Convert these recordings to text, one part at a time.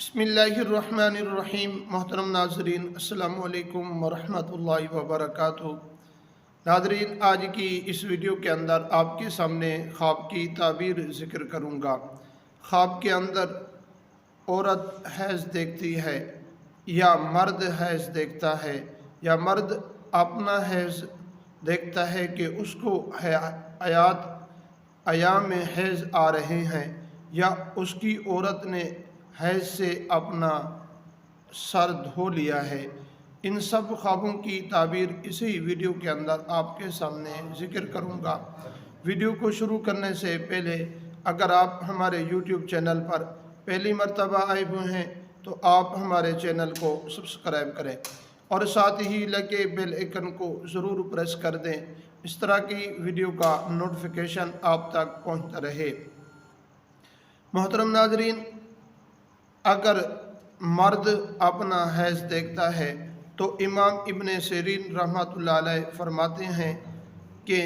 बिस्मिल्लाहिर्रहमानिर्रहीम। मोहतरम नाज़रीन, अस्सलामु अलैकुम वरहमतुल्लाहि वबरकातुहू। नाज़रीन, आज की इस वीडियो के अंदर आपके सामने ख्वाब की ताबीर ज़िक्र करूँगा। ख्वाब के अंदर औरत हैज़ देखती है या मर्द हैज़ देखता है या मर्द अपना हैज़ देखता है कि उसको अयाम में हैज़ आ रहे हैं या उसकी औरत ने हैज़ से अपना सर धो लिया है। इन सब ख्वाबों की ताबीर इसी वीडियो के अंदर आपके सामने ज़िक्र करूँगा। वीडियो को शुरू करने से पहले अगर आप हमारे YouTube चैनल पर पहली मर्तबा आए हुए हैं तो आप हमारे चैनल को सब्सक्राइब करें और साथ ही लगे बेल आइकन को ज़रूर प्रेस कर दें, इस तरह की वीडियो का नोटिफिकेशन आप तक पहुंचता रहे। मोहतरम नाज़रीन, अगर मर्द अपना हैज़ देखता है तो इमाम इब्न सिरीन रहमतुल्लाह अलैह फरमाते हैं कि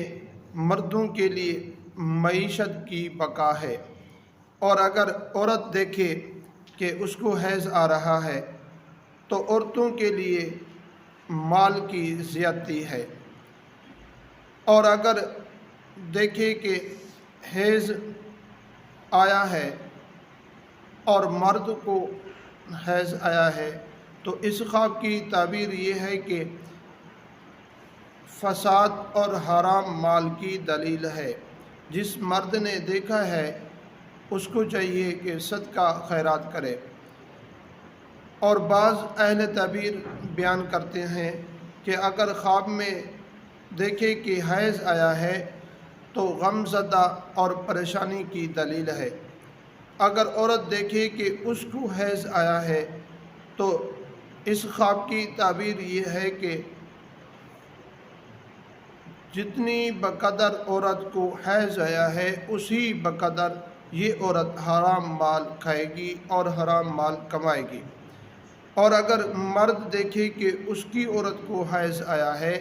मर्दों के लिए मईशत की बका है, और अगर औरत देखे कि उसको हैज़ आ रहा है तो औरतों के लिए माल की ज़्यादती है। और अगर देखे कि हैज़ आया है और मर्द को हैज़ आया है तो इस ख्वाब की ताबीर ये है कि फसाद और हराम माल की दलील है। जिस मर्द ने देखा है उसको चाहिए कि सदका खैरात करे। और बाज़ अहले ताबीर बयान करते हैं कि अगर ख्वाब में देखे कि हैज़ आया है तो गमज़दा और परेशानी की दलील है। अगर औरत देखे कि उसको हैज़ आया है तो इस ख्वाब की ताबीर ये है कि जितनी बकदर औरत को हैज़ आया है उसी बकदर ये औरत हराम माल खाएगी और हराम माल कमाएगी। और अगर मर्द देखे कि उसकी औरत को हैज़ आया है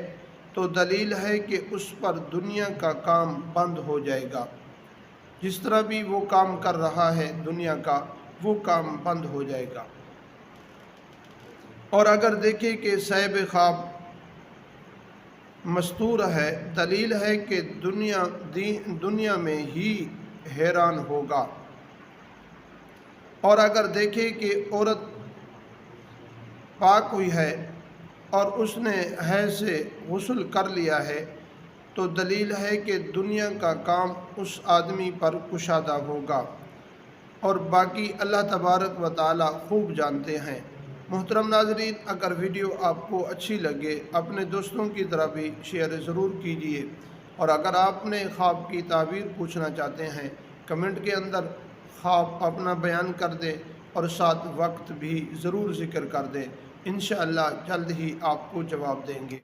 तो दलील है कि उस पर दुनिया का काम बंद हो जाएगा। जिस तरह भी वो काम कर रहा है दुनिया का, वो काम बंद हो जाएगा। और अगर देखे कि साहिब ख्वाब मस्तूर है, दलील है कि दुनिया में ही हैरान होगा। और अगर देखे कि औरत पाक हुई है और उसने हैज़ से गुस्ल कर लिया है तो दलील है कि दुनिया का काम उस आदमी पर कुशादा होगा। और बाकी अल्लाह तबारक व तआला खूब जानते हैं। मोहतरम नाज़रीन, अगर वीडियो आपको अच्छी लगे अपने दोस्तों की तरफ भी शेयर ज़रूर कीजिए। और अगर आपने ख्वाब की ताबीर पूछना चाहते हैं कमेंट के अंदर ख्वाब अपना बयान कर दें और साथ वक्त भी ज़रूर ज़िक्र कर दें। इंशाअल्लाह जल्द ही आपको जवाब देंगे।